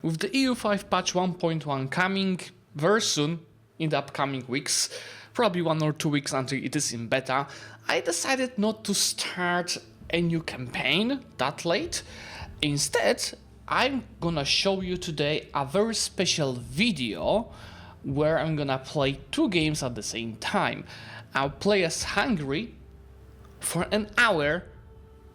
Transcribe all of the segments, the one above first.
With the EU5 patch 1.1 coming very soon in the upcoming weeks, probably 1 or 2 weeks until it is in beta, I decided not to start a new campaign that late. Instead, I'm gonna show you today a very special video where I'm gonna play 2 games at the same time. I'll play as Hungary for an hour,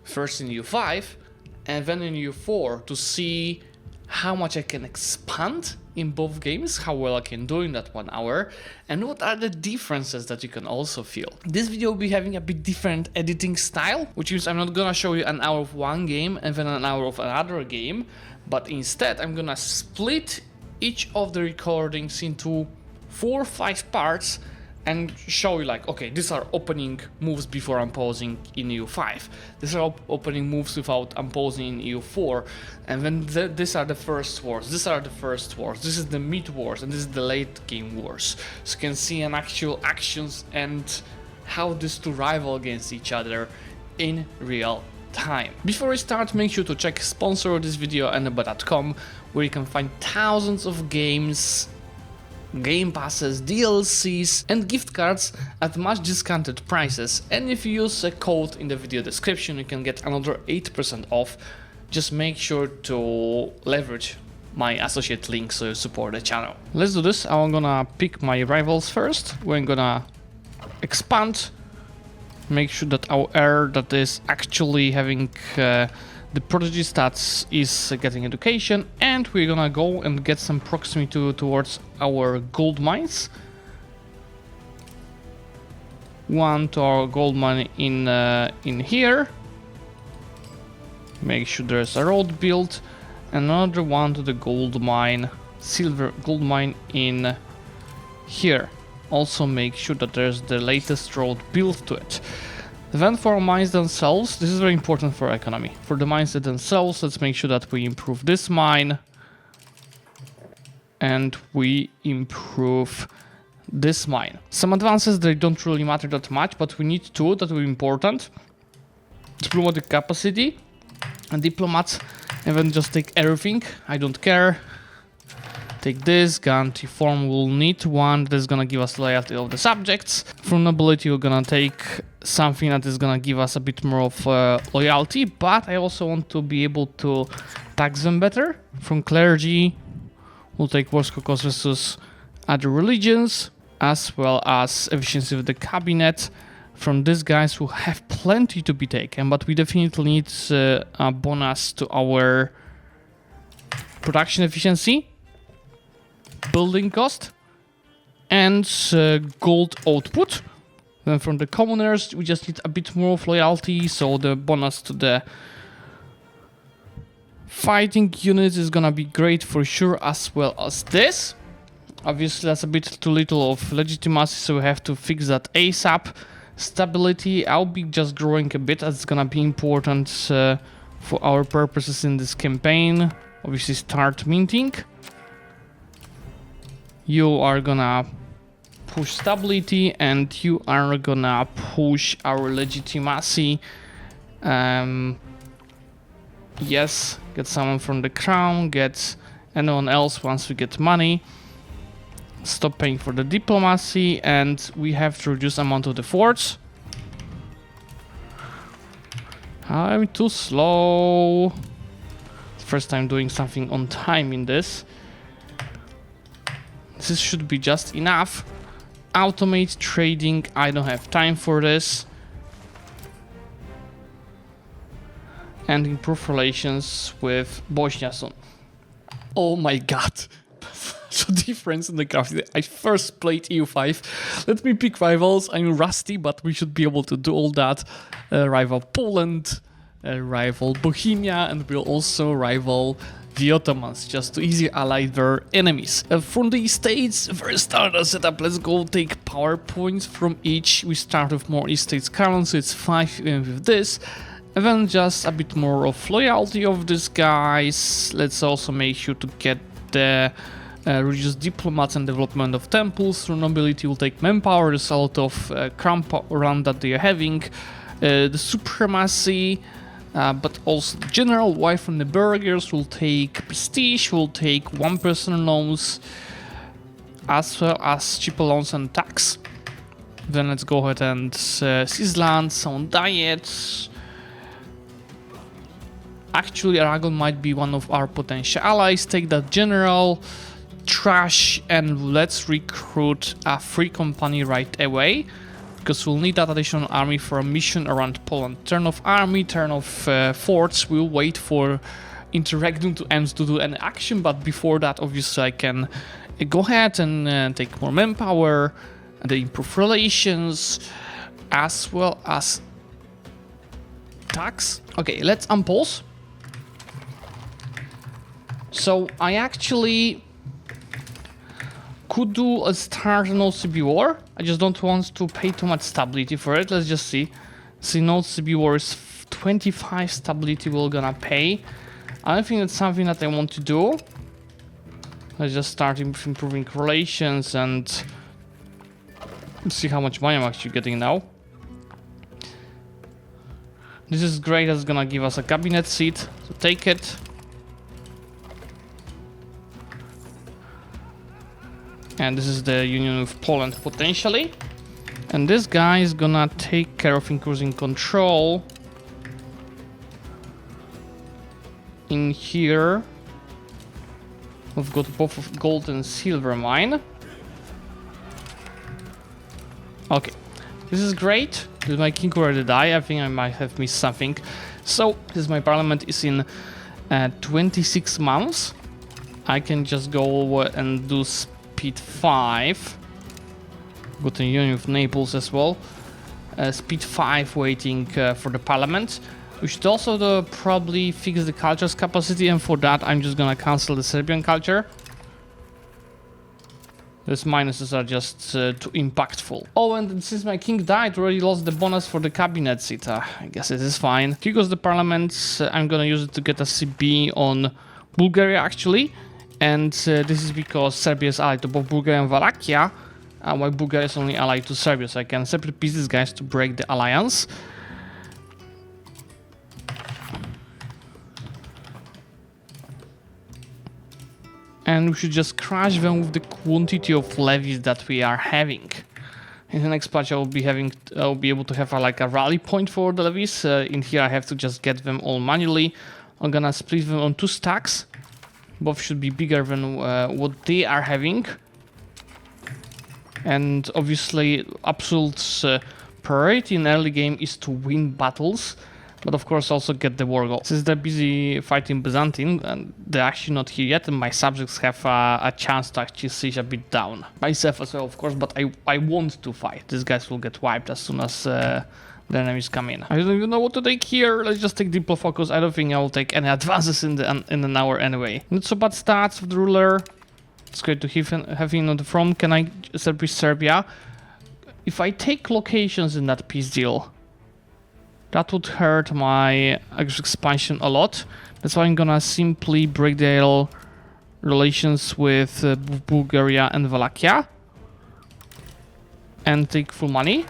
first in EU5 and then in EU4 to see how much I can expand in both games, how well I can do in that 1 hour, and what are the differences that you can also feel. This video will be having a bit different editing style, which means I'm not gonna show you an hour of one game and then an hour of another game, but instead I'm gonna split each of the recordings into 4 or 5 parts and show you like, okay, these are opening moves before unpausing in EU5. These are opening moves without unpausing in EU4. And then these are the first wars, these are the first wars, this is the mid wars, and this is the late game wars. So you can see an actual actions and how these 2 rival against each other in real time. Before we start, make sure to check sponsor of this video, eneba.com, where you can find thousands of games, game passes, DLCs and gift cards at much discounted prices, and if you use a code in the video description you can get another 8% off. Just make sure to leverage my associate link so you support the channel. Let's do this. I'm gonna pick my rivals first. We're gonna expand, make sure that our heir that is actually having the prodigy stats is getting education, and we're gonna go and get some proximity towards our gold mines. 1 to our gold mine in here. Make sure there's a road built. Another 1 to the gold mine, silver gold mine in here. Also make sure that there's the latest road built to it. Then for mines themselves, this is very important for economy. For the mines themselves, let's make sure that we improve this mine and we improve this mine. Some advances, they don't really matter that much, but we need 2 that will be important. Diplomatic capacity and diplomats, and then just take everything. I don't care. Take this, guarantee form will need 1 that is gonna give us loyalty of the subjects. From nobility we're gonna take something that is gonna give us a bit more of loyalty, but I also want to be able to tax them better. From clergy we'll take wars caucus versus other religions, as well as efficiency of the cabinet. From these guys who have plenty to be taken, but we definitely need a bonus to our production efficiency, building cost, and gold output. Then from the commoners we just need a bit more of loyalty, so the bonus to the fighting units is gonna be great for sure, as well as this. Obviously that's a bit too little of legitimacy, so we have to fix that ASAP. Stability, I'll be just growing a bit as it's gonna be important for our purposes in this campaign. Obviously start minting. You are gonna push stability and you are gonna push our legitimacy. Yes, get someone from the crown, get anyone else once we get money. Stop paying for the diplomacy, and we have to reduce amount of the forts. I'm too slow. First time doing something on time in this. This should be just enough. Automate trading, I don't have time for this. And improve relations with Bosnia soon. Oh my god. So difference in the graphics. I first played EU5. Let me pick rivals. I'm rusty, but we should be able to do all that. Rival Poland, rival Bohemia, and we'll also rival the Ottomans, just to easily ally their enemies. From the estates, first starter setup, let's go take power points from each. We start with more estates current, so it's 5 even with this. And then just a bit more of loyalty of these guys. Let's also make sure to get the reduce diplomats and development of temples. Through nobility will take manpower. There's a lot of cramp around that they are having. The supremacy but also the general wife from the burghers will take prestige, will take 1% loans, as well as cheaper loans and tax. Then let's go ahead and seize land, sound diets. Actually, Aragon might be one of our potential allies. Take that general, trash, and let's recruit a free company right away, because we'll need that additional army for a mission around Poland. Turn off army, turn off forts. We'll wait for interregnum to end to do an action, but before that, obviously, I can go ahead and take more manpower, and improve relations, as well as tax. Okay, let's unpause. So I actually could do a start an OCB war. I just don't want to pay too much stability for it. Let's just see. See, no OCB war is 25 stability we're gonna pay. I don't think that's something that I want to do. Let's just start improving relations and see how much money I'm actually getting now. This is great. That's gonna give us a cabinet seat, so take it. And this is the union with Poland potentially. And this guy is gonna take care of increasing control in here. We've got both of gold and silver mine. Okay, this is great. Did my king already die? I think I might have missed something. So, since my parliament is in 26 months, I can just go and do speed 5. Got a union with Naples as well. Speed 5 waiting for the parliament. We should also probably fix the culture's capacity, and for that I'm just gonna cancel the Serbian culture. These minuses are just too impactful. Oh, and since my king died, already lost the bonus for the cabinet seat. I guess it is fine. Here goes the parliament. I'm gonna use it to get a CB on Bulgaria actually. And this is because Serbia is allied to both Bulgaria and Wallachia, while Bulgaria is only allied to Serbia. So I can separate piece these guys to break the alliance. And we should just crush them with the quantity of levies that we are having. In the next patch, I'll be able to have like a rally point for the levies. In here, I have to just get them all manually. I'm gonna split them on 2 stacks. Both should be bigger than what they are having. And obviously, absolute priority in early game is to win battles. But of course also get the war goal. Since they're busy fighting Byzantium and they're actually not here yet, and my subjects have a chance to actually siege a bit down. Myself as well, of course, but I want to fight. These guys will get wiped as soon as the enemies come in. I don't even know what to take here. Let's just take Diplo Focus. I don't think I will take any advances in an hour anyway. Not so bad stats of the ruler. It's great to have him on the front. Can I establish Serbia? If I take locations in that peace deal, that would hurt my expansion a lot. That's why I'm gonna simply break their relations with Bulgaria and Wallachia and take full money.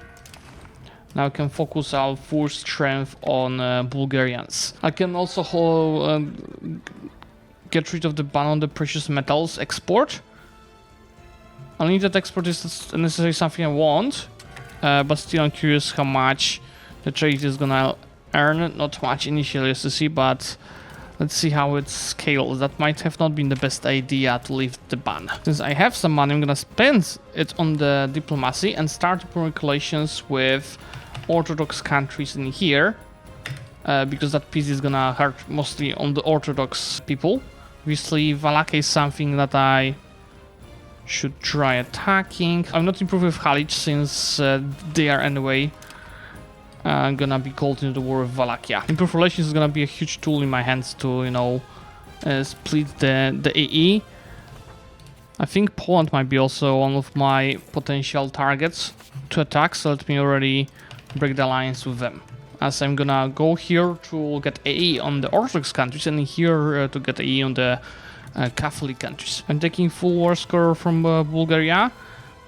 Now I can focus our full strength on Bulgarians. I can also get rid of the ban on the precious metals export. Unlimited export is necessarily something I want, but still I'm curious how much the trade is gonna earn. Not much initially, as you see, but let's see how it scales. That might have not been the best idea to lift the ban. Since I have some money, I'm gonna spend it on the diplomacy and start relations with Orthodox countries in here, because that peace is gonna hurt mostly on the Orthodox people. Obviously, Wallachia is something that I should try attacking. I'm not improving with Halic since they are anyway gonna be called into the war with Wallachia. Improved relations is gonna be a huge tool in my hands to, you know, split the AE. I think Poland might be also one of my potential targets to attack, so let me already break the alliance with them. As I'm gonna go here to get AE on the Orthodox countries and here to get AE on the Catholic countries. I'm taking full war score from Bulgaria.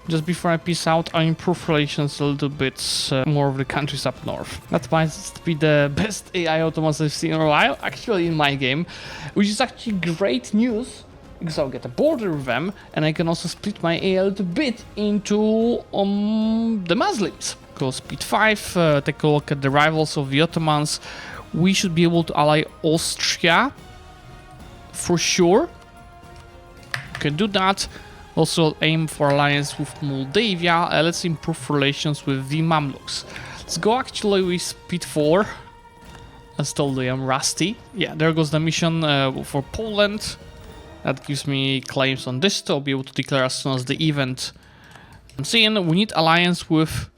Just before I peace out, I improve relations a little bit more of the countries up north. That might be the best AI Ottomans I've seen in a while, actually, in my game, which is actually great news, because I'll get a border with them, and I can also split my AI a little bit into the Muslims. Go speed 5, take a look at the rivals of the Ottomans. We should be able to ally Austria, for sure. Can do that. Also aim for alliance with Moldavia. Let's improve relations with the Mamluks. Let's go actually with speed 4. As told, I am rusty. Yeah, there goes the mission for Poland. That gives me claims on this, so I'll be able to declare as soon as the event comes in. We need alliance with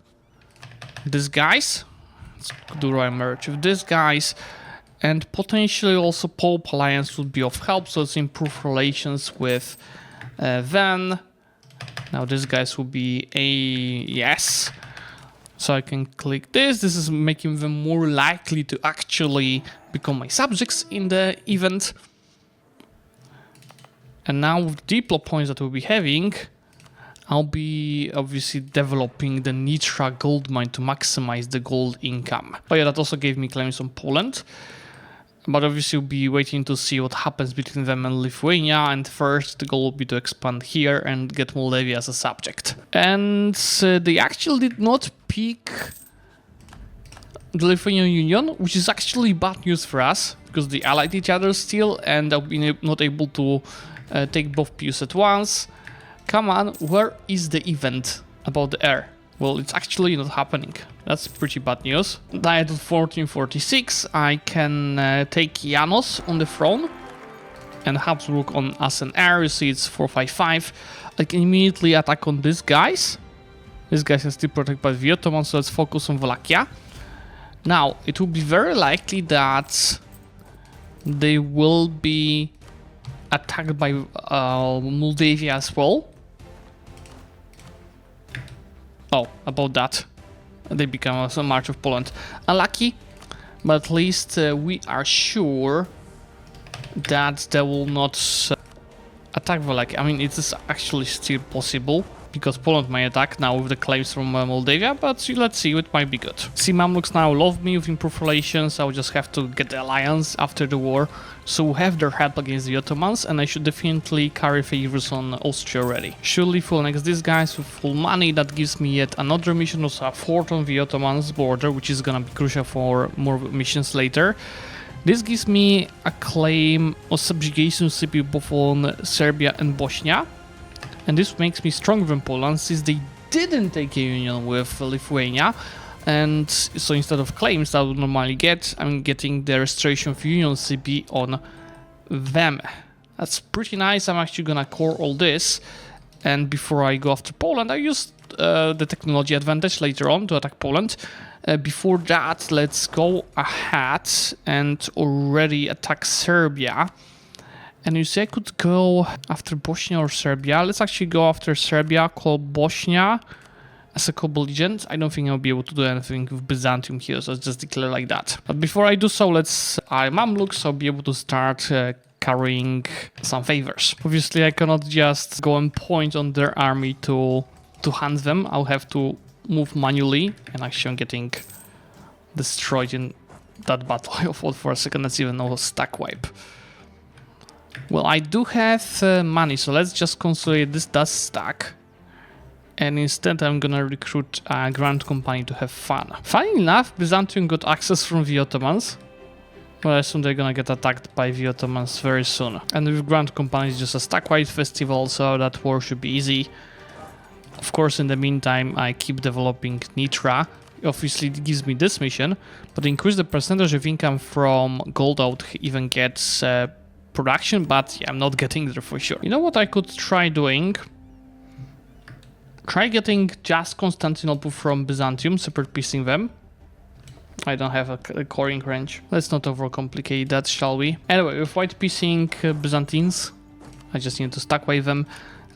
these guys. Let's do royal marriage with these guys. And potentially also Pope alliance would be of help, so let's improve relations with them. Now these guys will be a yes. So I can click this. This is making them more likely to actually become my subjects in the event. And now with the depot points that we'll be having, I'll be obviously developing the Nitra gold mine to maximize the gold income. But yeah, that also gave me claims on Poland. But obviously we'll be waiting to see what happens between them and Lithuania. And first the goal will be to expand here and get Moldavia as a subject. And they actually did not pick the Lithuanian Union, which is actually bad news for us, because they allied each other still, and I've been not able to take both views at once. Come on, where is the event about the air? Well, it's actually not happening. That's pretty bad news. Diet of 1446, I can take Janos on the throne and Habsburg on as an heir. You see it's 455. I can immediately attack on these guys. These guys are still protected by the Ottomans, so let's focus on Wallachia. Now, it will be very likely that they will be attacked by Moldavia as well. Oh, about that. They become a March of Poland. Unlucky, but at least we are sure that they will not attack Wallachia. I mean, it is actually still possible, because Poland may attack now with the claims from Moldavia, but let's see, it might be good. See, Mamluks now love me with improved relations. I will just have to get the alliance after the war, so we'll have their help against the Ottomans, and I should definitely carry favors on Austria already. Surely full next these guys with full money. That gives me yet another mission, also a fort on the Ottomans border, which is gonna be crucial for more missions later. This gives me a claim of subjugation city both on Serbia and Bosnia. And this makes me stronger than Poland, since they didn't take a union with Lithuania. And so instead of claims that I would normally get, I'm getting the restoration of union CP on them. That's pretty nice. I'm actually gonna core all this. And before I go after Poland, I use the technology advantage later on to attack Poland. Before that, let's go ahead and already attack Serbia. And you see I could go after Bosnia or Serbia. Let's actually go after Serbia, call Bosnia as a co-belligerent. I don't think I'll be able to do anything with Byzantium here, so let's just declare like that. But before I do so, let's Mamluks, so I'll be able to start carrying some favors. Obviously, I cannot just go and point on their army to hand them. I'll have to move manually, and actually I'm getting destroyed in that battle. I thought for a second that's even a stack wipe. Well, I do have money, so let's just consolidate this does stack. And instead I'm gonna recruit a Grand Company to have fun. Funny enough, Byzantium got access from the Ottomans. Well, I assume they're gonna get attacked by the Ottomans very soon. And with Grand Company it's just a stack-wide festival, so that war should be easy. Of course, in the meantime, I keep developing Nitra. Obviously, it gives me this mission, but increase the percentage of income from gold, I would even get production, but yeah, I'm not getting there for sure. You know what I could try doing? Try getting just Constantinople from Byzantium, separate piecing them. I don't have a coring range. Let's not overcomplicate that, shall we? Anyway, with white piecing Byzantines, I just need to stack wave them.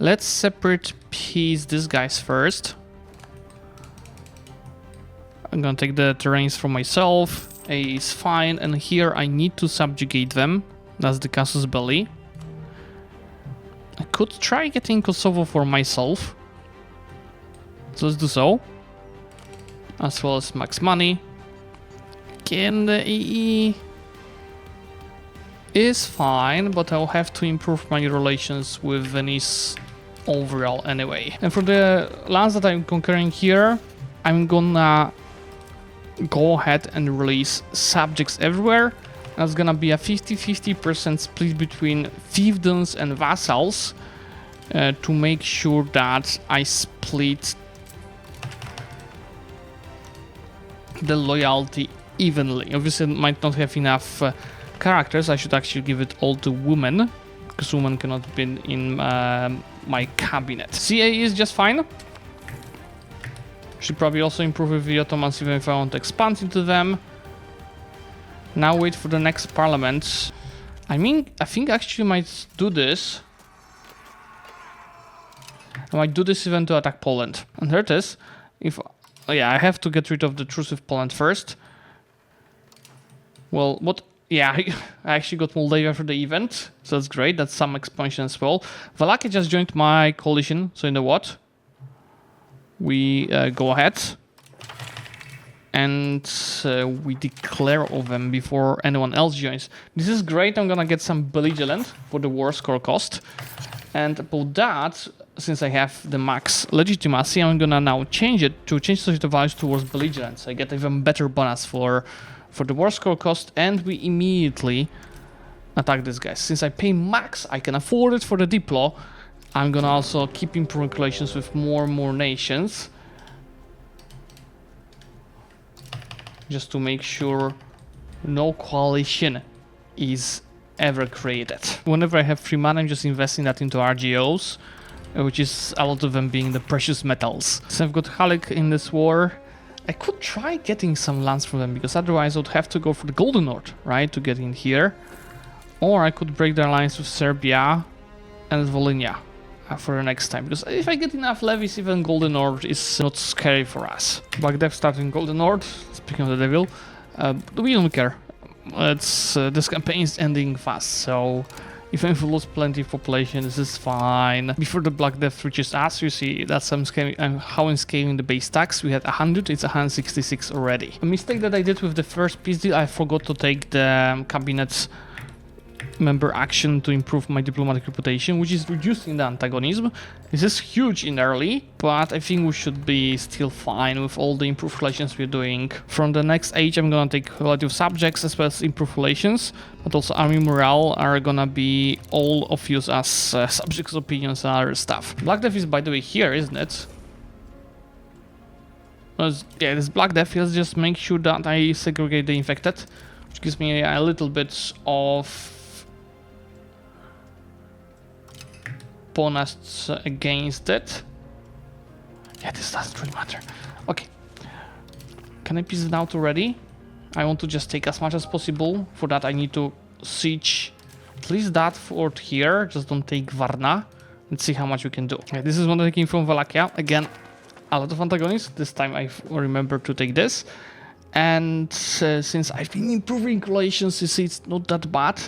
Let's separate piece these guys first. I'm gonna take the terrains for myself. A is fine, and here I need to subjugate them. That's the casus belli. I could try getting Kosovo for myself. So let's do so. As well as max money. Again, the EE is fine, but I'll have to improve my relations with Venice overall anyway. And for the lands that I'm conquering here, I'm gonna go ahead and release subjects everywhere. That's gonna be a 50-50% split between fiefdoms and vassals to make sure that I split the loyalty evenly. Obviously, I might not have enough characters. I should actually give it all to women, because women cannot be in my cabinet. CA is just fine. Should probably also improve with the Ottomans even if I want to expand into them. Now wait for the next parliament. I think actually might do this. I might do this even to attack Poland. And there it is. Oh yeah, I have to get rid of the truce with Poland first. Well, what? Yeah, I actually got Moldavia for the event, so that's great. That's some expansion as well. Wallachia just joined my coalition, so you know what? We go ahead and we declare of them before anyone else joins. This is great. I'm gonna get some belligerent for the war score cost. And about that, since I have the max legitimacy, I'm gonna now change the values towards belligerence. I get even better bonus for the war score cost, and we immediately attack this guy. Since I pay max, I can afford it for the diplo. I'm gonna also keep improving relations with more and more nations, just to make sure no coalition is ever created. Whenever I have free money, I'm just investing that into RGOs, which is a lot of them being the precious metals. So I've got Halik in this war. I could try getting some lands from them, because otherwise I would have to go for the Golden North, right, to get in here. Or I could break their alliance with Serbia and Slovenia for the next time, because if I get enough levies, even Golden North is not scary for us. Black Death starting Golden North, speaking of the devil, we don't care. This campaign is ending fast, so even if we lose plenty of population, this is fine. Before the Black Death reaches us, you see that's how I'm scaling the base tax. We had 100, it's 166 already. A mistake that I did with the first peace deal, I forgot to take the cabinet's member action to improve my diplomatic reputation, which is reducing the antagonism. This is huge in early, but I think we should be still fine with all the improved relations we're doing. From the next age, I'm gonna take relative subjects as well as improved relations, but also army morale are gonna be all of use as subjects' opinions and other stuff. Black Death is, by the way, here, isn't it? Yeah, this Black Death. Let's just make sure that I segregate the infected, which gives me a little bit of bonus against it. Yeah, this doesn't really matter. Okay. Can I piece it out already? I want to just take as much as possible. For that I need to siege at least that fort here. Just don't take Varna. Let's see how much we can do. Okay, this is one taking from Wallachia. Again, a lot of antagonists. This time I remember to take this. And since I've been improving relations, you see it's not that bad.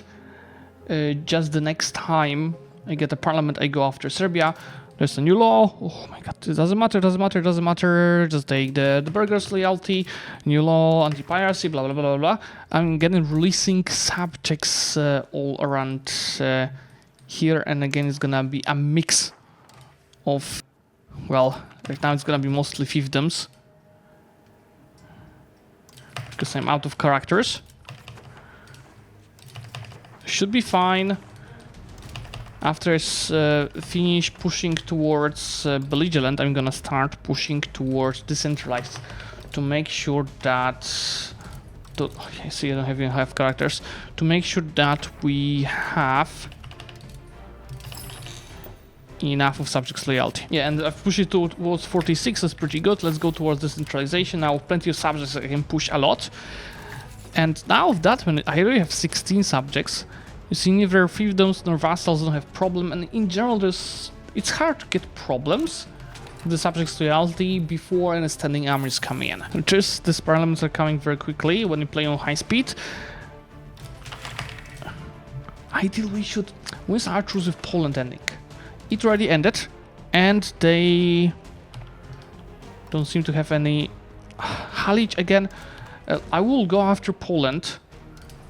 Just the next time I get a parliament, I go after Serbia. There's a new law. Oh my god, it doesn't matter, doesn't matter, doesn't matter. Just take the burghers' loyalty, new law, anti-piracy, blah, blah, blah, blah. I'm getting releasing subjects all around here. And again, it's gonna be a mix of, well, right now it's gonna be mostly fiefdoms, because I'm out of characters. Should be fine. After I finish pushing towards belligerent, I'm gonna start pushing towards decentralized to make sure that... okay, see, I don't even have characters. To make sure that we have enough of subjects loyalty. Yeah, and I've pushed it towards 46, that's pretty good. Let's go towards decentralization. Now, plenty of subjects, I can push a lot. And now of that, when I already have 16 subjects, you see, neither fiefdoms nor vassals don't have problem, and in general, it's hard to get problems with the subjects' loyalty before any standing armies come in. Just these parliaments are coming very quickly when you play on high speed. Ideally, we should... When's our truce with Poland ending? It already ended, and they Don't seem to have any... Halic again. I will go after Poland,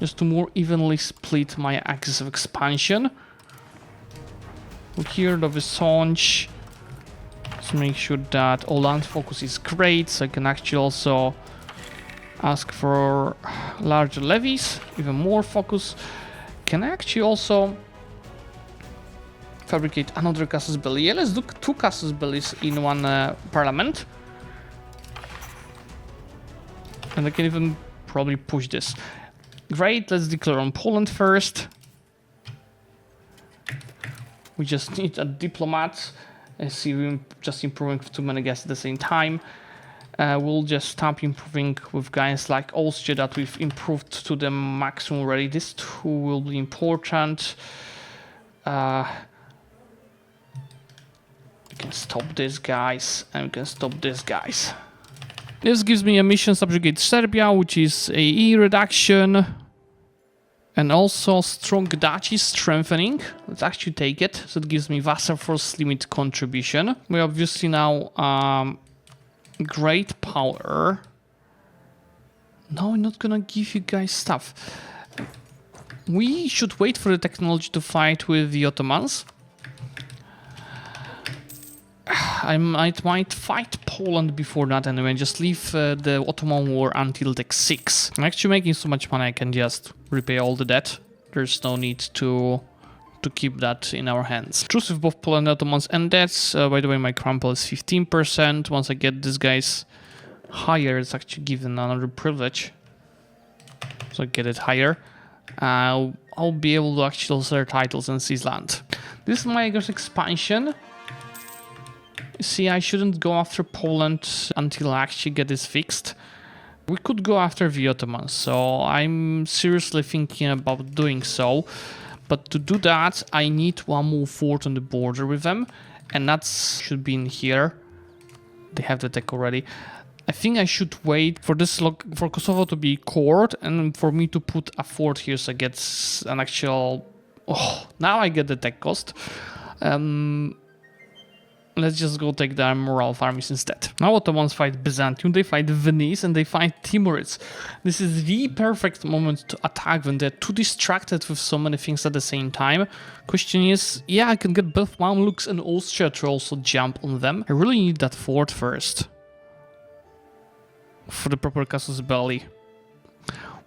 just to more evenly split my axis of expansion. Here, the Visonj. Let's make sure that all land focus is great, so I can actually also ask for larger levies, even more focus. Can I actually also fabricate another casus belli? Yeah, let's do 2 casus bellis in one parliament. And I can even probably push this. Great, let's declare on Poland first. We just need a diplomat. And see, we're just improving too many guys at the same time. We'll just stop improving with guys like Austria that we've improved to the maximum already. This 2 will be important. We can stop these guys, and we can stop these guys. This gives me a mission subjugate Serbia, which is AE reduction. And also strong duchy strengthening. Let's actually take it. So it gives me vassal force limit contribution. We obviously now great power. No, I'm not gonna give you guys stuff. We should wait for the technology to fight with the Ottomans. I might fight Poland before that anyway, just leave the Ottoman War until deck 6. I'm actually making so much money I can just repay all the debt. There's no need to keep that in our hands. Truce with both Poland and Ottomans, and that's, by the way, my crumple is 15%. Once I get these guys higher, it's actually given another privilege. So I get it higher. I'll be able to actually sell their titles and seize land. This is my aggressive expansion. See, I shouldn't go after Poland until I actually get this fixed. We could go after the Ottomans, so I'm seriously thinking about doing so. But to do that, I need one more fort on the border with them, and that should be in here. They have the tech already. I think I should wait for this for Kosovo to be cored, and for me to put a fort here so I get an actual... Oh, now I get the tech cost. Let's just go take the morale armies instead. Now Ottomans fight Byzantium, they fight Venice, and they fight Timurids. This is the perfect moment to attack when they're too distracted with so many things at the same time. Question is, yeah, I can get both Mamluks and Austria to also jump on them. I really need that fort first. For the proper casus belli.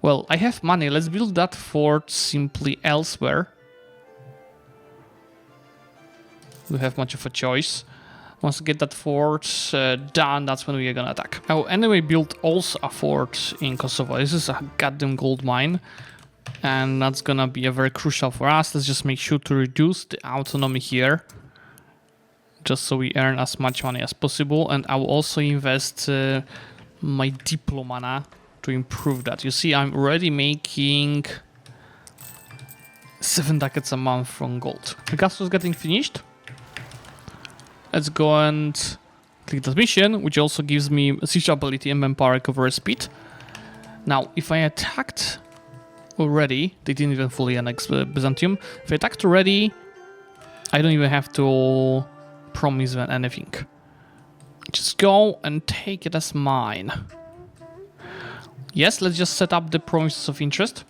Well, I have money, let's build that fort simply elsewhere. We have much of a choice. Once we get that fort done, that's when we are gonna attack. I will anyway build also a fort in Kosovo. This is a goddamn gold mine, and that's gonna be a very crucial for us. Let's just make sure to reduce the autonomy here, just so we earn as much money as possible. And I will also invest my diplomana to improve that. You see, I'm already making 7 ducats a month from gold. The gas was getting finished. Let's go and click that mission, which also gives me siege ability and manpower recovery speed. Now, if I attacked already, they didn't even fully annex Byzantium. If I attacked already, I don't even have to promise them anything. Just go and take it as mine. Yes, let's just set up the promises of interest.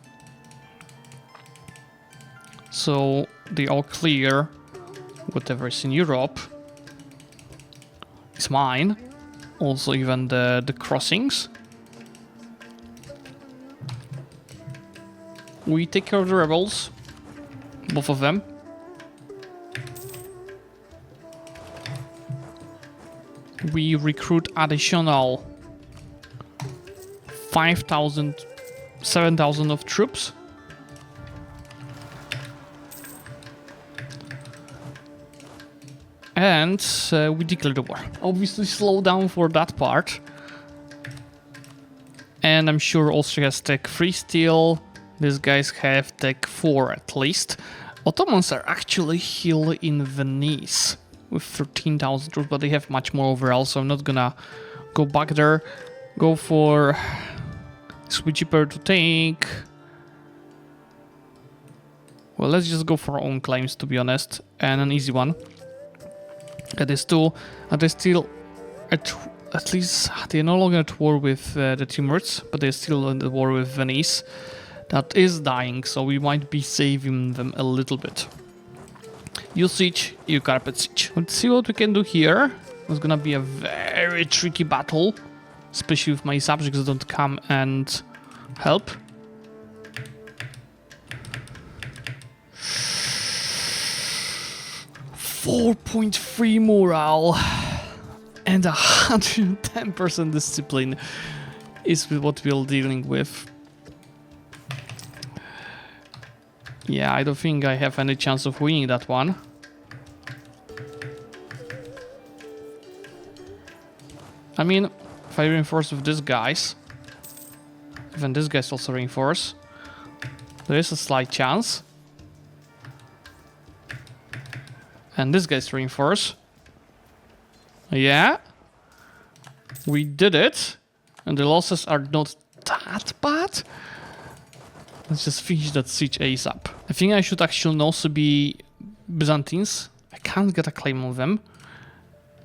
So they all clear whatever is in Europe. It's mine. Also even the crossings. We take care of the rebels. Both of them. We recruit additional 5,000, 7,000 of troops. And we declare the war. Obviously slow down for that part. And I'm sure Austria has tech 3 still. These guys have tech 4 at least. Ottomans are actually here in Venice with 13,000 troops, but they have much more overall, so I'm not gonna go back there. Go for... This will be cheaper to take. Well, let's just go for our own claims, to be honest. And an easy one. That is 2. And they still at at least they're no longer at war with the Timurids, but they're still in the war with Venice. That is dying, so we might be saving them a little bit. You siege, you carpet siege. Let's see what we can do here. It's gonna be a very tricky battle, especially if my subjects don't come and help. 4.3 morale and 110% discipline is what we're dealing with. Yeah, I don't think I have any chance of winning that one. I mean, if I reinforce with these guys, even this guy's also reinforce, there is a slight chance. And this guy's reinforce. Yeah. We did it. And the losses are not that bad. Let's just finish that siege ASAP. I think I should actually also be Byzantines. I can't get a claim on them.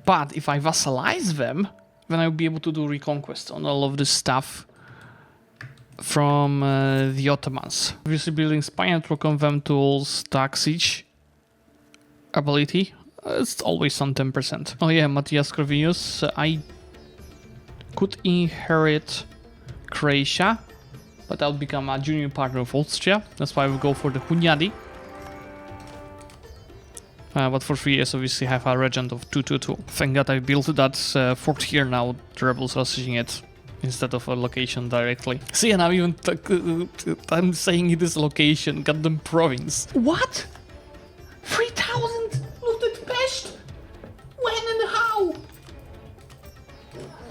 But if I vassalize them, then I'll be able to do reconquest on all of this stuff from the Ottomans. Obviously building spy network on them to stack siege ability. It's always on 10%. Oh yeah, Matthias Corvinus. I could inherit Croatia, but I'll become a junior partner of Austria. That's why I will go for the Hunyadi. But for 3 years, obviously, have a regent of 222. Thank God I built that fort here now. The rebels are seeing it instead of a location directly. See, and I'm even I'm saying it is location, goddamn province. What? 3,000 looted Pest? When and how?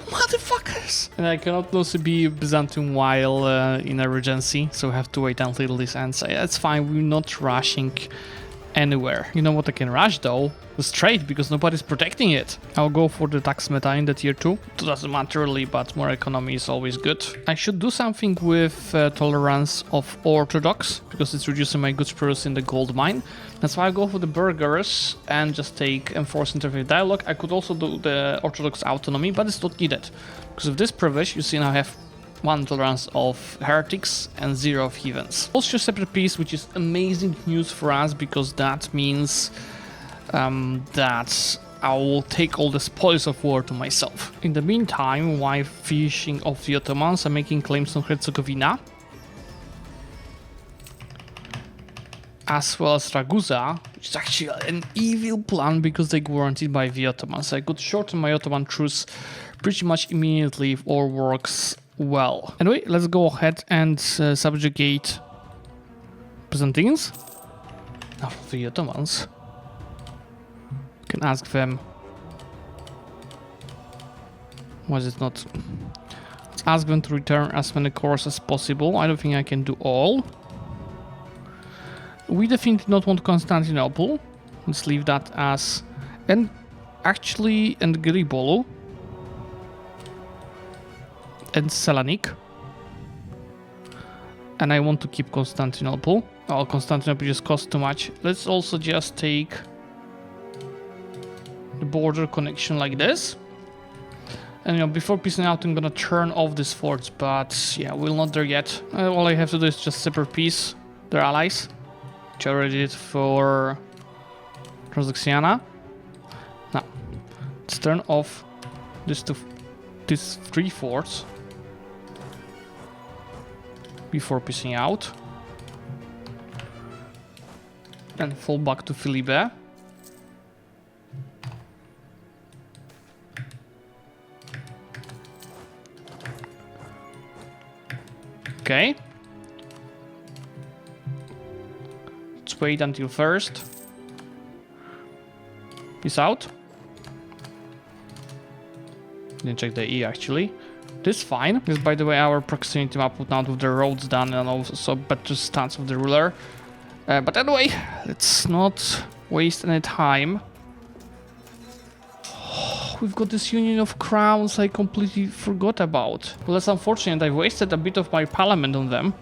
Motherfuckers! And I cannot also be Byzantium while in a regency, so I have to wait until this ends. That's fine, we're not rushing anywhere. You know what I can rush though? The trade, because nobody's protecting it. I'll go for the tax meta in the tier 2. It doesn't matter really, but more economy is always good. I should do something with tolerance of Orthodox, because it's reducing my goods produced in the gold mine. That's why I go for the burghers and just take enforced interfaith dialogue. I could also do the Orthodox autonomy, but it's not needed. Because of this privilege, you see now I have 1 tolerance of heretics and 0 of heathens. Also separate peace, which is amazing news for us, because that means that I will take all the spoils of war to myself. In the meantime, while finishing off the Ottomans, I'm making claims on Herzegovina, as well as Ragusa, which is actually an evil plan because they're guaranteed by the Ottomans. I could shorten my Ottoman truce pretty much immediately if all works well. Anyway, let's go ahead and subjugate Byzantines. Now for the Ottomans. Can ask them. Was it not? Let's ask them to return as many cores as possible. I don't think I can do all. We definitely not want Constantinople. Let's leave that as. And actually, and Gribolu. And Selanik. And I want to keep Constantinople. Oh, Constantinople just costs too much. Let's also just take the border connection like this. And you know, before peacing out, I'm gonna turn off these forts, but yeah, we're not there yet. All I have to do is just separate peace their allies, which I already did for Transoxiana. Now, let's turn off these 3 forts before peacing out, and fall back to Filibe. Okay. Let's wait until first. Peace out. Didn't check the E actually. This is fine. This is, by the way, our proximity map put out with the roads done and also better stance of the ruler. But anyway, let's not waste any time. We've got this Union of Crowns I completely forgot about. Well, that's unfortunate. I wasted a bit of my parliament on them.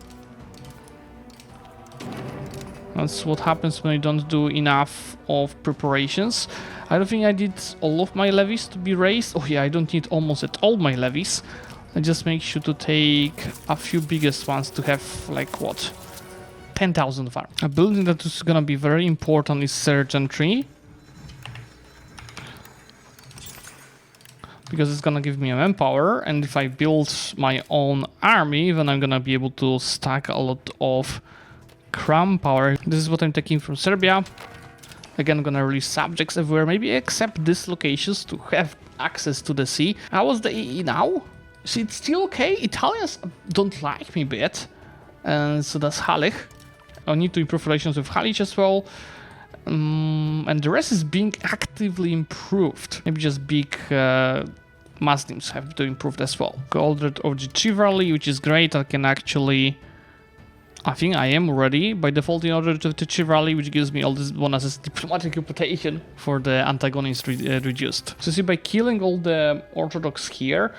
That's what happens when you don't do enough of preparations. I don't think I did all of my levies to be raised. Oh yeah, I don't need almost at all my levies. I just make sure to take a few biggest ones to have like what? 10,000 farm. A building that is gonna be very important is sergeantry. Because it's gonna give me a manpower, and if I build my own army, then I'm gonna be able to stack a lot of crown power. This is what I'm taking from Serbia. Again, I'm gonna release subjects everywhere, maybe except these locations to have access to the sea. How was the EE now? See, it's still okay. Italians don't like me a bit, and so does Halich. I need to improve relations with Halich as well. And the rest is being actively improved. Maybe just big Muslims have to improve as well. Ordered of the chivalry, which is great. I can actually... I think I am ready by default in order to chivalry, which gives me all this bonuses. Diplomatic reputation for the antagonist reduced. So see, by killing all the Orthodox here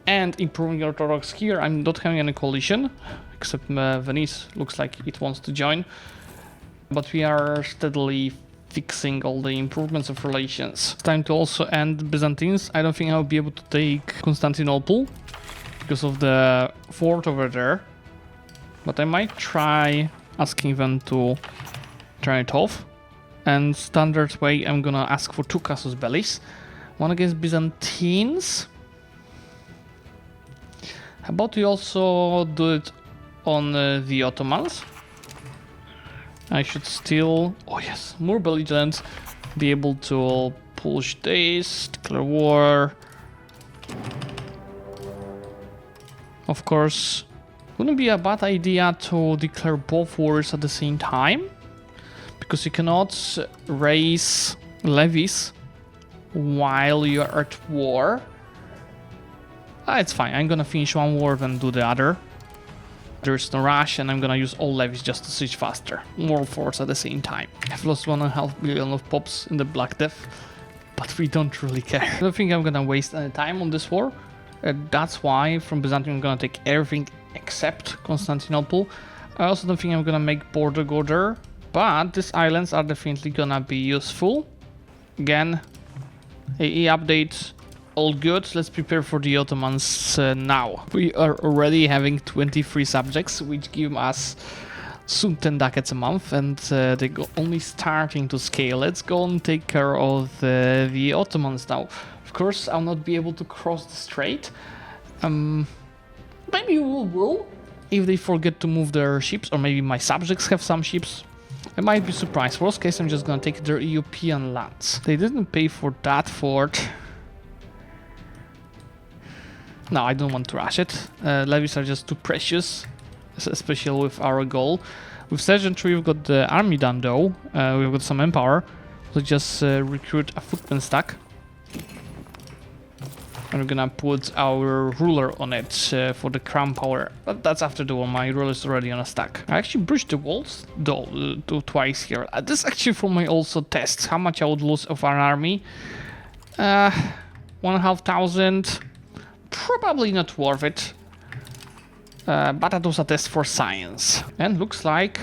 and improving Orthodox here, I'm not having any coalition, except Venice looks like it wants to join. But we are steadily fixing all the improvements of relations. It's time to also end Byzantines. I don't think I'll be able to take Constantinople because of the fort over there. But I might try asking them to turn it off. And standard way, I'm gonna ask for 2 casus bellis. One against Byzantines. How about we also do it on the Ottomans? I should still, oh yes, more belligerent, be able to push this, declare war. Of course, wouldn't be a bad idea to declare both wars at the same time, because you cannot raise levies while you are at war. It's fine, I'm gonna finish one war then do the other. There's no rush, and I'm gonna use all levies just to switch faster. More force at the same time. I've lost 1.5 billion of pops in the Black Death, but we don't really care. I don't think I'm gonna waste any time on this war. That's why from Byzantium I'm gonna take everything except Constantinople. I also don't think I'm gonna make border go there, but these islands are definitely gonna be useful. Again, AE update. All good, let's prepare for the Ottomans now. We are already having 23 subjects, which give us soon 10 ducats a month, and they go only starting to scale. Let's go and take care of the Ottomans now. Of course, I'll not be able to cross the strait. Maybe we will, if they forget to move their ships, or maybe my subjects have some ships. I might be surprised. Worst case, I'm just gonna take their European lands. They didn't pay for that fort. No, I don't want to rush it. Levies are just too precious, especially with our goal. With sergeantry, we've got the army done though. We've got some manpower. So just recruit a footman stack. And we're gonna put our ruler on it for the crown power. But that's after the war. My ruler is already on a stack. I actually breached the walls though twice here. This is actually for my also test. How much I would lose of an army. 1,500. Probably not worth it, but that was a test for science. And looks like,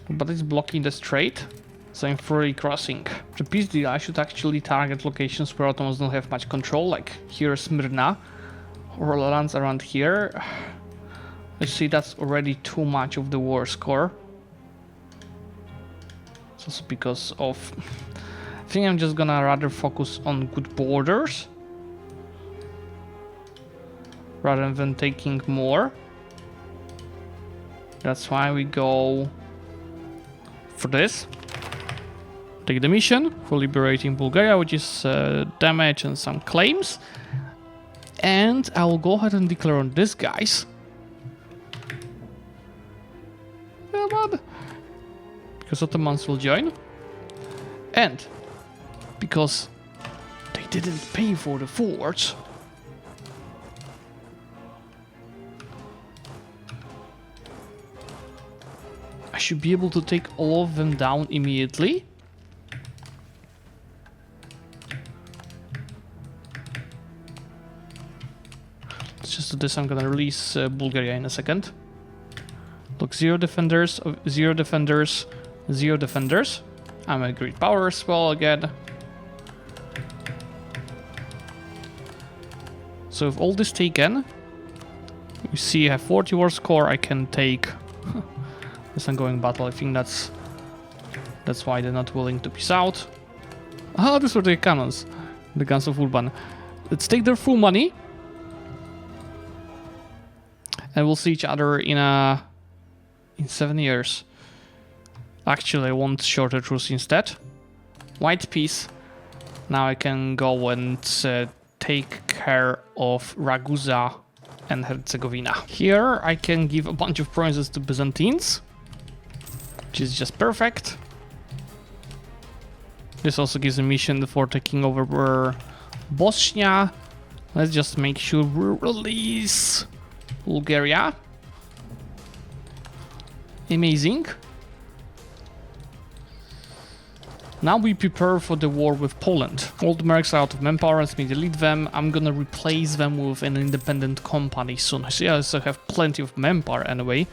but it's blocking the strait, so I'm fully crossing. The peace deal, I should actually target locations where Ottomans don't have much control, like here Smyrna, or lands around here. You see, that's already too much of the war score. Just because of, I think I'm just gonna rather focus on good borders rather than taking more. That's why we go for this. Take the mission for liberating Bulgaria, which is damage and some claims. And I will go ahead and declare on these guys. Yeah, but because Ottomans will join. And because they didn't pay for the forts, I should be able to take all of them down immediately. Let's just do this. I'm gonna release Bulgaria in a second. Looks 0 defenders, 0 defenders, 0 defenders. I'm a great power as well again. So with all this taken, you see I have 40 war score. I can take this ongoing battle. I think that's why they're not willing to peace out. Ah, these were the cannons, the guns of Urban. Let's take their full money, and we'll see each other in 7 years. Actually, I want shorter truce instead. White peace. Now I can go and take care of Ragusa and Herzegovina. Here I can give a bunch of provinces to Byzantines, which is just perfect. This also gives a mission for taking over Bosnia. Let's just make sure we release Bulgaria. Amazing. Now we prepare for the war with Poland. All the mercs are out of manpower, let me delete them. I'm gonna replace them with an independent company soon. So yeah, I also have plenty of manpower anyway.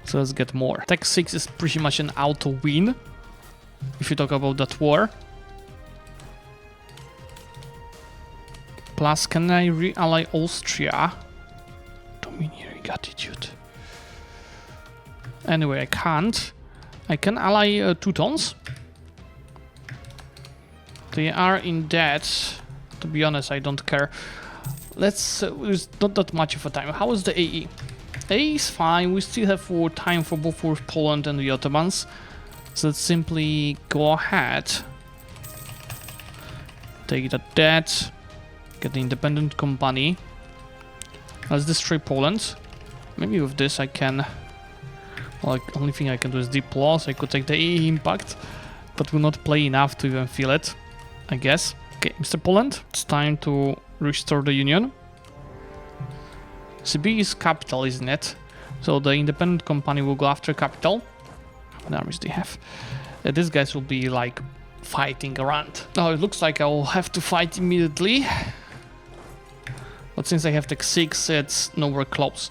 So let's get more. Tech 6 is pretty much an auto win, if you talk about that war. Plus, can I re-ally Austria? Domineering attitude. Anyway, I can't. I can ally Teutons. They are in debt. To be honest, I don't care. Let's... there's not that much of a time. How is the AE? AE is fine. We still have time for both for Poland and the Ottomans. So let's simply go ahead. Take that debt. Get the independent company. Let's destroy Poland. Maybe with this I can... well, the only thing I can do is deep loss. I could take the AE impact, but will not play enough to even feel it, I guess. Okay, Mr. Poland, it's time to restore the union. CB is capital, isn't it? So the independent company will go after capital. How many armies do they have? These guys will be like fighting around. Oh, it looks like I will have to fight immediately. But since I have tech 6, it's nowhere close.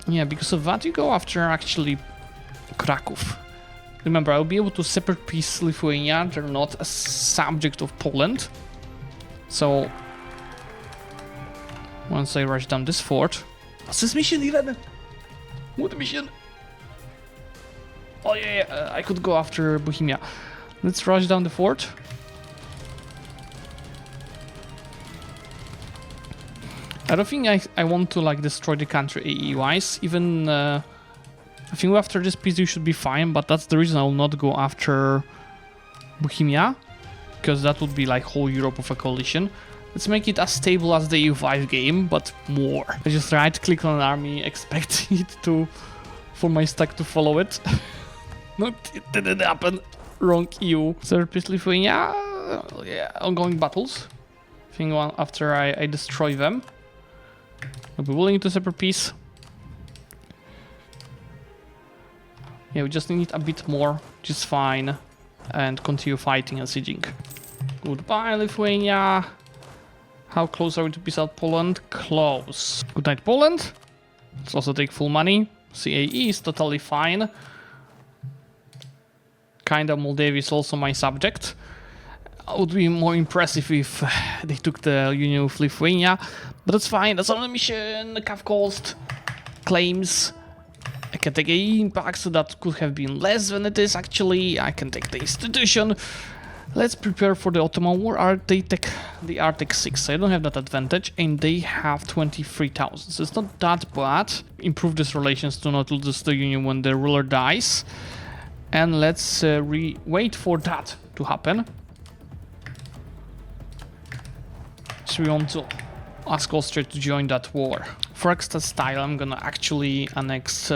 Yeah, because of that you go after actually Kraków. Remember, I'll be able to separate peace Lithuania. They're not a subject of Poland. So once I rush down this fort... what's this mission even? What mission? Oh yeah, I could go after Bohemia. Let's rush down the fort. I don't think I want to like destroy the country AE-wise. Even I think after this peace you should be fine, but that's the reason I will not go after Bohemia, because that would be like whole Europe of a coalition. Let's make it as stable as the EU5 game, but more. I just right click on an army, expecting it to, for my stack to follow it. Nope, it didn't happen. Wrong EU. Third peace Lithuania. Yeah, ongoing battles. I think one after I destroy them, I'll be willing to separate peace. Yeah, we just need a bit more, which is fine, and continue fighting and sieging. Goodbye, Lithuania. How close are we to peace out Poland? Close. Good night, Poland. Let's also take full money. CAE is totally fine. Kinda Moldavia is also my subject. It would be more impressive if they took the union with Lithuania, but that's fine. That's on the mission. Cav cost, claims. I can take a impact, so that could have been less than it is actually. I can take the institution. Let's prepare for the Ottoman War. They are tech 6, so I don't have that advantage, and they have 23,000, so it's not that bad. Improve these relations to not lose the union when the ruler dies. And let's wait for that to happen. So we want to ask Austria to join that war. For extra style, I'm gonna actually annex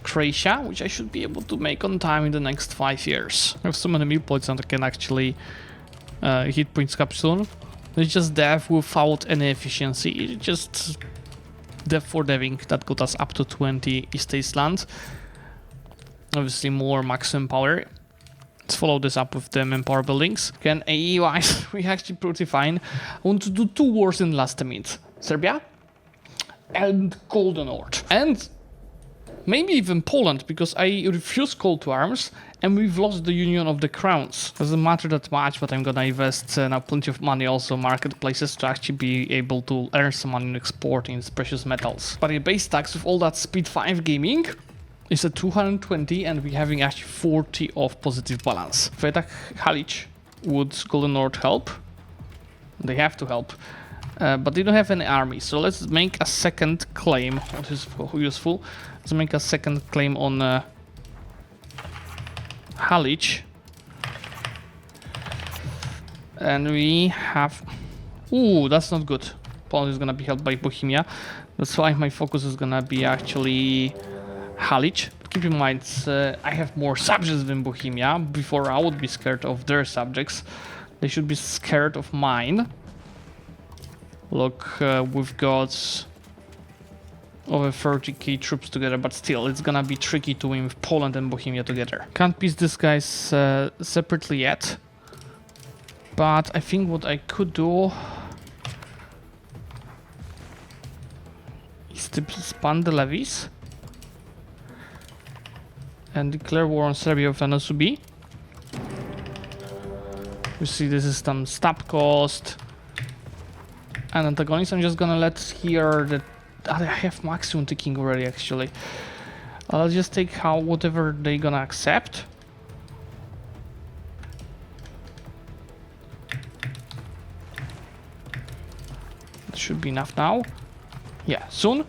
Croatia, which I should be able to make on time in the next 5 years. I have so many meal points and I can actually hit points cap soon. It's just dev without any efficiency. It's just dev for deving that got us up to 20 East Iceland. Obviously more maximum power. Let's follow this up with the manpower buildings. Again, AE-wise, we actually pretty fine. I want to do 2 wars in last minute. Serbia and Golden Horde. And maybe even Poland, because I refuse call to arms and we've lost the union of the crowns. Doesn't matter that much, but I'm gonna invest now plenty of money also marketplaces to actually be able to earn some money in exporting its precious metals. But the base tax with all that speed 5 gaming is at 220 and we're having actually 40 of positive balance. If I attack Halic, would Golden Lord help? They have to help. But they don't have any army, so let's make a second claim. What is useful? Let's make a second claim on Halic. And we have... Ooh, that's not good. Poland is gonna be held by Bohemia. That's why my focus is gonna be actually Halic. Keep in mind, I have more subjects than Bohemia. Before I would be scared of their subjects. They should be scared of mine. Look, we've got over 30k troops together, but still, it's gonna be tricky to win with Poland and Bohemia together. Can't piece these guys separately yet. But I think what I could do is to expand the levies and declare war on Serbia with an SUB. You see, this is some stab cost. And antagonist, I'm just gonna let here that I have maximum ticking already actually. I'll just take how whatever they're gonna accept. That should be enough now. Yeah, soon.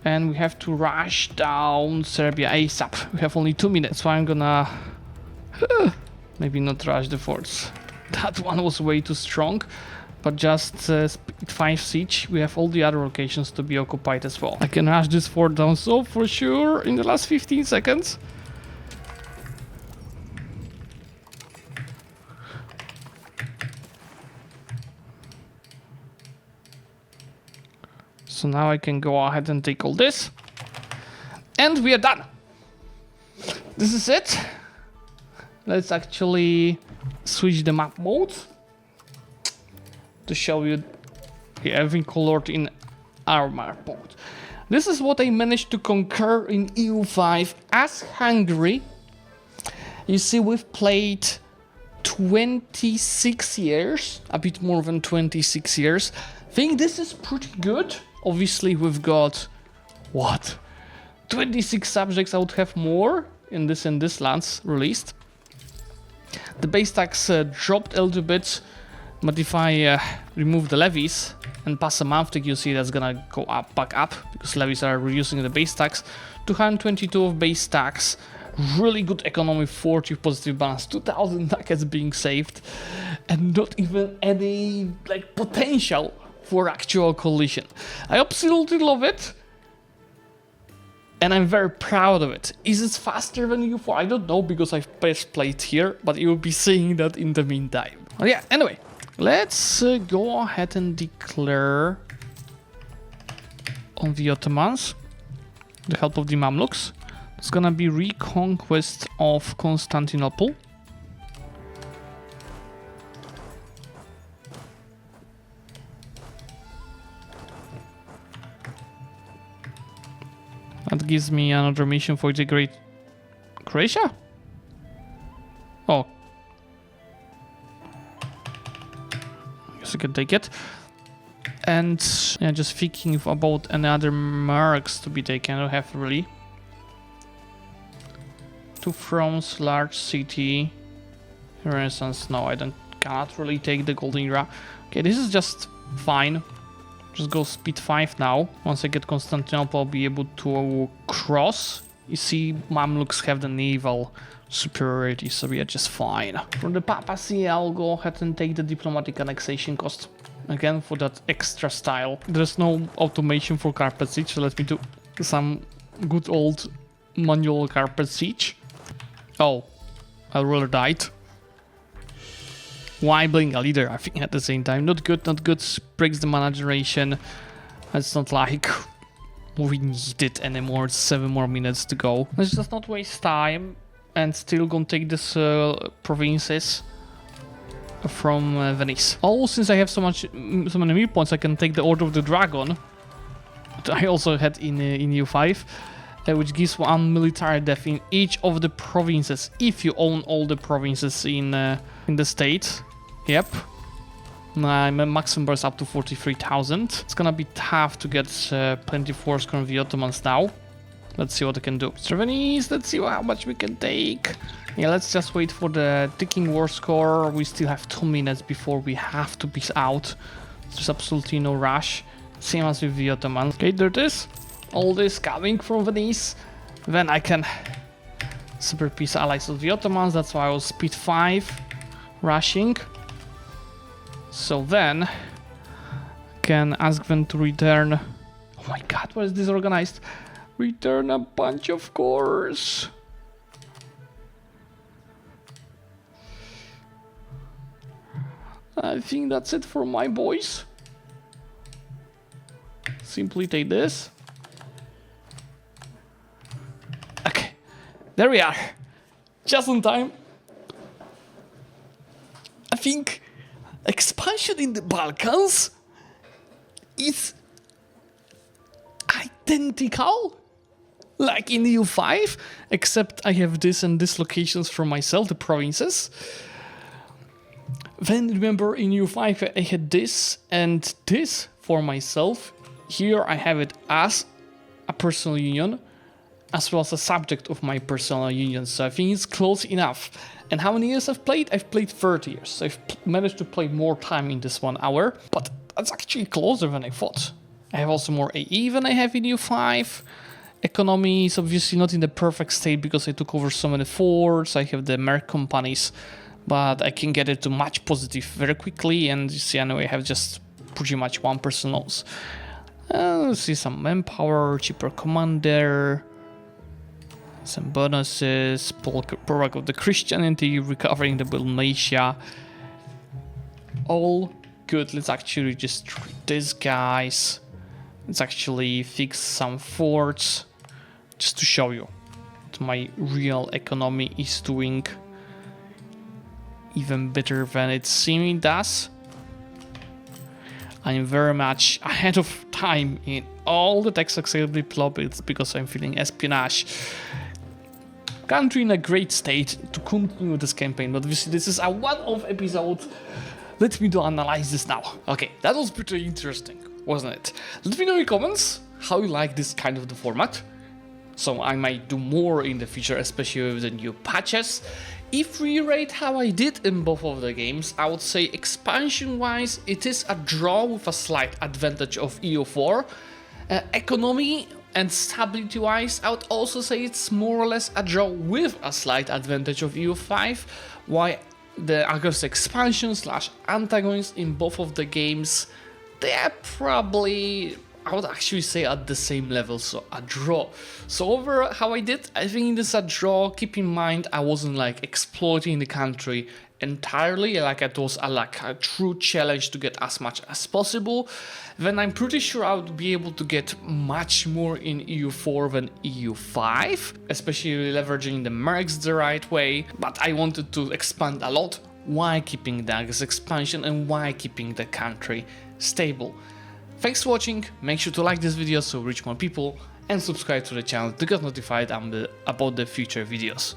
And we have to rush down Serbia ASAP. We have only 2 minutes, so I'm gonna maybe not rush the forts. That one was way too strong. But just speed 5 siege, we have all the other locations to be occupied as well. I can rush this fort down so for sure in the last 15 seconds. So now I can go ahead and take all this. And we are done. This is it. Let's actually switch the map mode to show you everything colored in our map mode. This is what I managed to conquer in EU5 as Hungary. You see, we've played 26 years, a bit more than 26 years. I think this is pretty good. Obviously, we've got, what, 26 subjects. I would have more in this lands released. The base tax dropped a little bit. But if I remove the levies and pass a month tick, you see that's gonna go up, back up, because levies are reducing the base tax. 222 of base tax, really good economy, 40 positive balance, 2000 ducats being saved, and not even any like potential for actual collision. I absolutely love it, and I'm very proud of it. Is it faster than EU4? I don't know, because I've best played here, but you'll be seeing that in the meantime. Well, yeah, anyway. Let's go ahead and declare on the Ottomans, the help of the Mamluks. It's gonna be reconquest of Constantinople. That gives me another mission for the Great Croatia? Oh. I can take it. And yeah, just thinking about any marks to be taken. I don't have really. 2 thrones, large city, Renaissance. No, I cannot really take the golden era. Okay, this is just fine. Just go speed 5 now. Once I get Constantinople, I'll be able to cross. You see, Mamluks have the naval superiority, so we are just fine. For the papacy, I'll go ahead and take the diplomatic annexation cost. Again, for that extra style. There's no automation for carpet siege, so let me do some good old manual carpet siege. Oh, I really died. Why being a leader? I think at the same time. Not good, not good. Breaks the mana generation. It's not like we need it anymore. It's 7 more minutes to go. Let's just not waste time. And still gonna take this provinces from Venice. Oh, since I have so many meal points, I can take the Order of the Dragon that I also had in EU5, which gives 1 military death in each of the provinces if you own all the provinces in the state. Yep. My maximum burst up to 43,000. It's gonna be tough to get plenty force from the Ottomans now. Let's see what I can do. Mr. Venice, let's see how much we can take. Yeah, let's just wait for the ticking war score. We still have 2 minutes before we have to peace out. There's absolutely no rush. Same as with the Ottomans. Okay, there it is. All this coming from Venice. Then I can super peace allies of the Ottomans. That's why I was speed 5 rushing. So then I can ask them to return. Oh my god, what is disorganized? Return a bunch of cores. I think that's it for my boys. Simply take this. Okay, there we are. Just in time. I think expansion in the Balkans is identical like in EU5, except I have this and this locations for myself, the provinces. Then remember in EU5 I had this and this for myself. Here I have it as a personal union, as well as a subject of my personal union, so I think it's close enough. And how many years I've played? I've played 30 years, so I've managed to play more time in this 1 hour, but that's actually closer than I thought. I have also more AE than I have in EU5. Economy is obviously not in the perfect state because I took over so many forts. I have the merc companies, but I can get it to match positive very quickly, and you see anyway I have just pretty much 1% loss. Let's see some manpower, cheaper commander, some bonuses, product of the Christianity, recovering the Dalmatia. All good. Let's actually just treat these guys. Let's actually fix some forts just to show you what my real economy is doing even better than it seemingly does. I'm very much ahead of time in all the tax accessibility topics because I'm feeling espionage. Country in a great state to continue this campaign, but obviously this is a one-off episode. Let me analyze this now. Okay, that was pretty interesting, wasn't it? Let me know in the comments how you like this kind of the format. So I might do more in the future, especially with the new patches. If we rate how I did in both of the games, I would say expansion-wise it is a draw with a slight advantage of EU4. Economy and stability-wise, I would also say it's more or less a draw with a slight advantage of EU5, while the aggressive expansion / antagonists in both of the games, they are probably, I would actually say, at the same level, so a draw. So over how I did, I think this is a draw. Keep in mind I wasn't like exploiting the country entirely, like it was a true challenge to get as much as possible. Then I'm pretty sure I would be able to get much more in EU4 than EU5, especially leveraging the mercs the right way, but I wanted to expand a lot while keeping the expansion and while keeping the country stable. Thanks for watching, make sure to like this video so reach more people and subscribe to the channel to get notified about the future videos.